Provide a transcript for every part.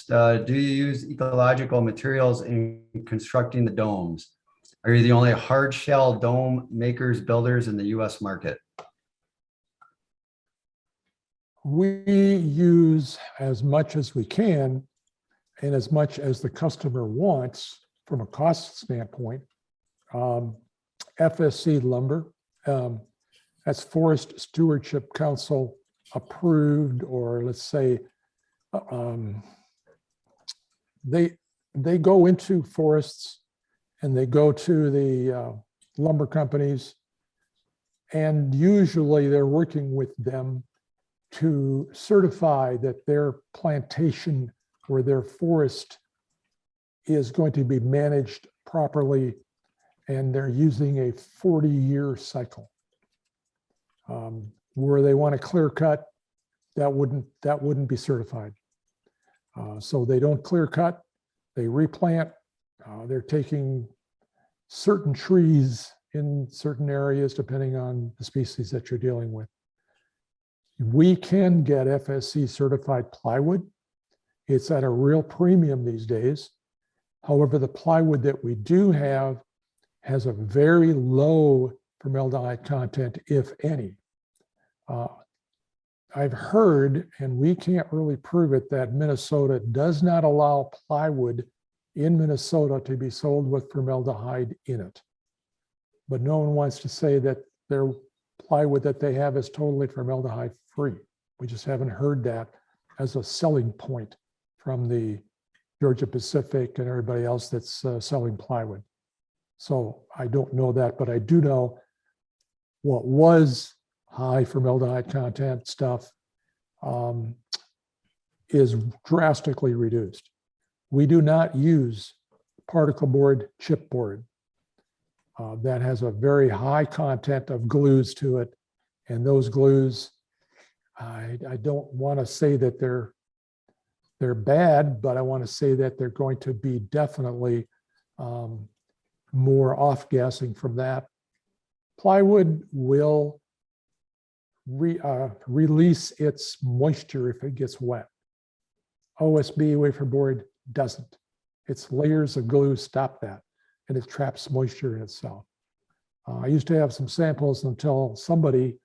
do you use ecological materials in constructing the domes? Are you the only hard shell dome makers, builders in the US market? We use as much as we can and as much as the customer wants from a cost standpoint. FSC lumber, that's Forest Stewardship Council approved, or let's say they go into forests and they go to the lumber companies, and usually they're working with them to certify that their plantation or their forest is going to be managed properly, and they're using a 40-year cycle. Where they want to clear cut, that wouldn't be certified. So they don't clear cut, they replant. They're taking certain trees in certain areas depending on the species that you're dealing with. We can get FSC certified plywood. It's at a real premium these days. However, the plywood that we do have has a very low formaldehyde content, if any. I've heard, and we can't really prove it, that Minnesota does not allow plywood in Minnesota to be sold with formaldehyde in it. But no one wants to say that their plywood that they have is totally formaldehyde free. We just haven't heard that as a selling point from the Georgia Pacific and everybody else that's selling plywood. So I don't know that, but I do know what was high formaldehyde content stuff is drastically reduced. We do not use particle board, chipboard. That has a very high content of glues to it. And those glues, I don't want to say that they're bad, but I want to say that they're going to be definitely more off-gassing from that. Plywood will release its moisture if it gets wet. OSB wafer board doesn't. Its layers of glue stop that, and it traps moisture in itself. I used to have some samples until somebody,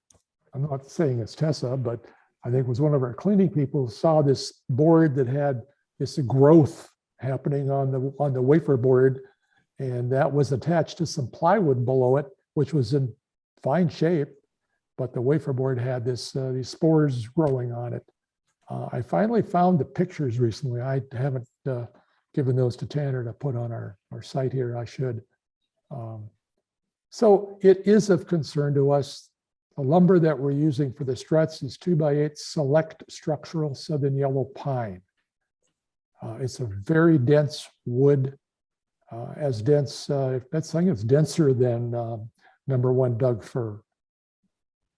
I'm not saying it's Tessa, but I think it was one of our cleaning people, saw this board that had this growth happening on the wafer board, and that was attached to some plywood below it, which was in fine shape, but the wafer board had these spores growing on it. I finally found the pictures recently. I haven't given those to Tanner to put on our site here. I should. So it is of concern to us. The lumber that we're using for the struts is 2x8 select structural southern yellow pine. It's a very dense wood, as dense, I think it's denser than #1 Doug fir.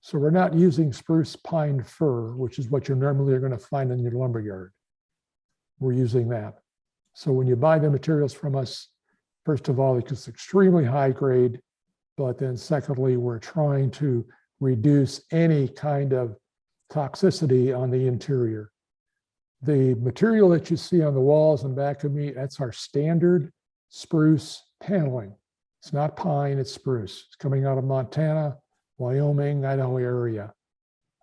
So we're not using spruce pine fir, which is what you normally are going to find in your lumber yard. We're using that. So when you buy the materials from us, first of all, it's extremely high grade, but then secondly, we're trying to reduce any kind of toxicity on the interior. The material that you see on the walls and back of me, that's our standard spruce paneling. It's not pine, it's spruce. It's coming out of Montana, Wyoming, Idaho area,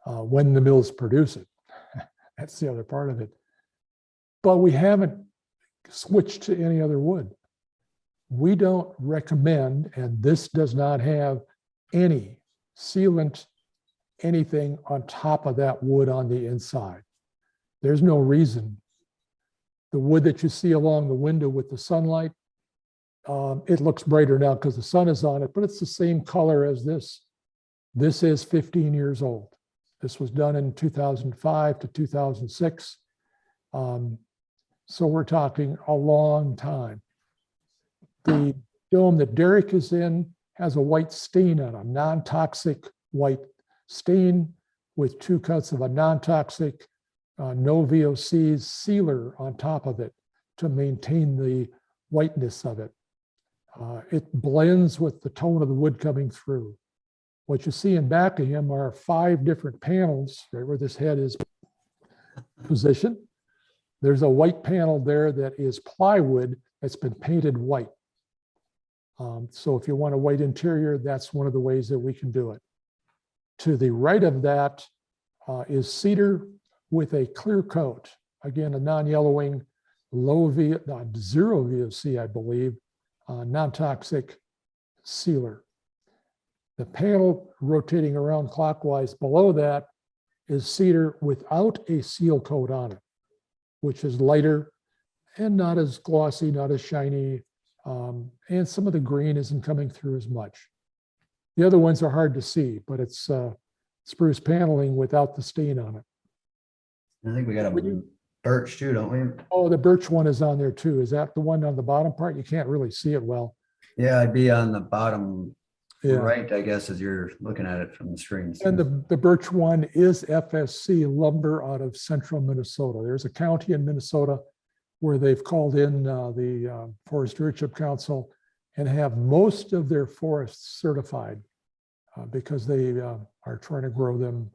when the mills produce it. That's the other part of it. But we haven't switched to any other wood. We don't recommend, and this does not have any sealant, anything on top of that wood on the inside. There's no reason. The wood that you see along the window with the sunlight, it looks brighter now because the sun is on it, but it's the same color as this. This is 15 years old. This was done in 2005 to 2006. So we're talking a long time. The dome that Derek is in has a white stain on a non-toxic white stain with 2 coats of a non-toxic no VOCs sealer on top of it to maintain the whiteness of it. It blends with the tone of the wood coming through. What you see in back of him are 5 different panels, right where this head is positioned. There's a white panel there that is plywood that's been painted white. So if you want a white interior, that's one of the ways that we can do it. To the right of that is cedar with a clear coat. Again, a non-yellowing, zero VOC, I believe, non-toxic sealer. The panel rotating around clockwise below that is cedar without a seal coat on it, which is lighter and not as glossy, not as shiny, and some of the green isn't coming through as much. The other ones are hard to see, but it's spruce paneling without the stain on it. I think we got a birch too, don't we? Oh, the birch one is on there too. Is that the one on the bottom part? You can't really see it well. Yeah, I'd be on the bottom Yeah. right, I guess, as you're looking at it from the screen. And the birch one is FSC lumber out of central Minnesota. There's a county in Minnesota where they've called in the Forest Stewardship Council and have most of their forests certified because they are trying to grow them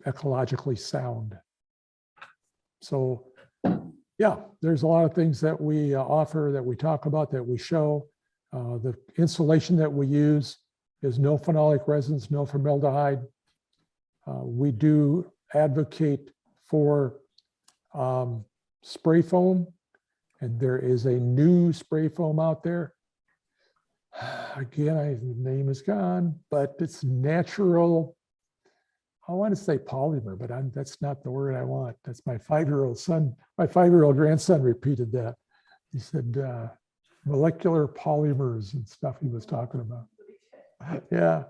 ecologically sound. So yeah, there's a lot of things that we offer, that we talk about, that we show. The insulation that we use is no phenolic resins, no formaldehyde. We do advocate for spray foam, and there is a new spray foam out there. Again, the name is gone, but it's natural. I want to say polymer, but that's not the word I want. That's my 5-year-old son. My 5-year-old grandson repeated that. He said, molecular polymers and stuff he was talking about. Yeah.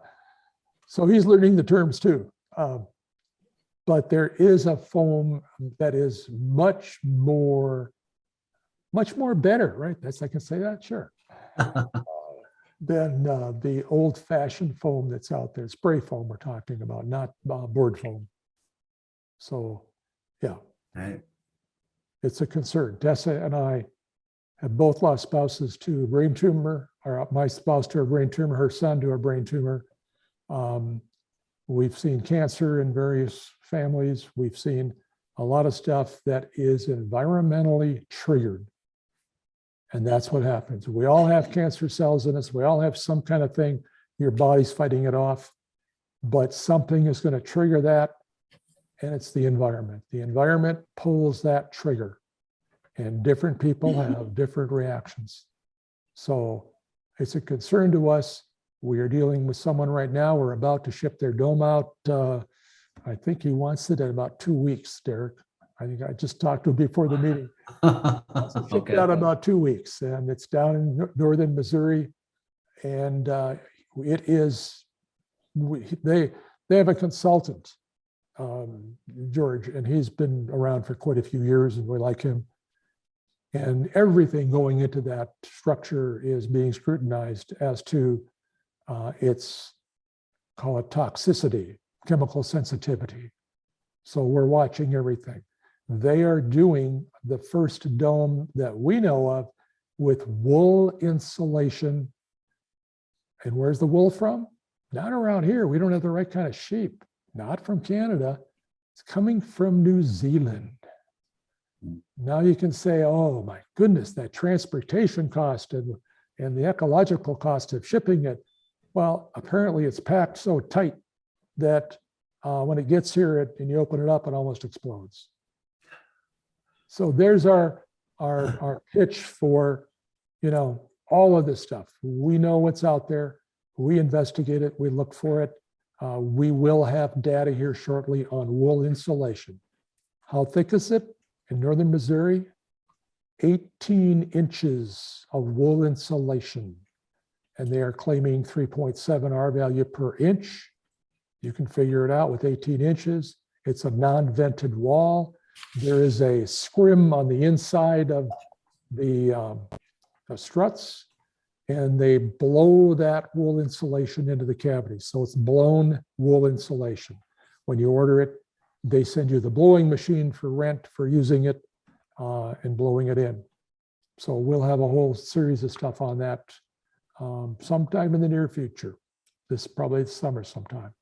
So he's learning the terms too. But there is a foam that is much more better, right? I can say that, sure. Than the old-fashioned foam that's out there. Spray foam we're talking about, not board foam. So, yeah. Right. It's a concern. Dessa and I have both lost spouses to a brain tumor, or my spouse to a brain tumor, her son to a brain tumor. We've seen cancer in various families. We've seen a lot of stuff that is environmentally triggered. And that's what happens. We all have cancer cells in us. We all have some kind of thing. Your body's fighting it off, but something is going to trigger that, and it's the environment. The environment pulls that trigger, and different people have different reactions. So it's a concern to us. We are dealing with someone right now. We're about to ship their dome out. I think he wants it in about 2 weeks, Derek. I think I just talked to him before the meeting. Shipped out about 2 weeks, and it's down in northern Missouri. And it is, they have a consultant, George, and he's been around for quite a few years, and we like him. And everything going into that structure is being scrutinized as to its, call it toxicity, chemical sensitivity. So we're watching everything. They are doing the first dome that we know of with wool insulation. And where's the wool from? Not around here. We don't have the right kind of sheep. Not from Canada. It's coming from New Zealand. Now you can say, oh my goodness, that transportation cost and the ecological cost of shipping it. Well, apparently it's packed so tight that when it gets here and you open it up, it almost explodes. So there's our pitch for, all of this stuff. We know what's out there. We investigate it. We look for it. We will have data here shortly on wool insulation. How thick is it? In northern Missouri, 18 inches of wool insulation. And they are claiming 3.7 R value per inch. You can figure it out with 18 inches. It's a non-vented wall. There is a scrim on the inside of the struts, and they blow that wool insulation into the cavity. So it's blown wool insulation. When you order it, they send you the blowing machine for rent for using it and blowing it in. So we'll have a whole series of stuff on that sometime in the near future. Probably this summer sometime.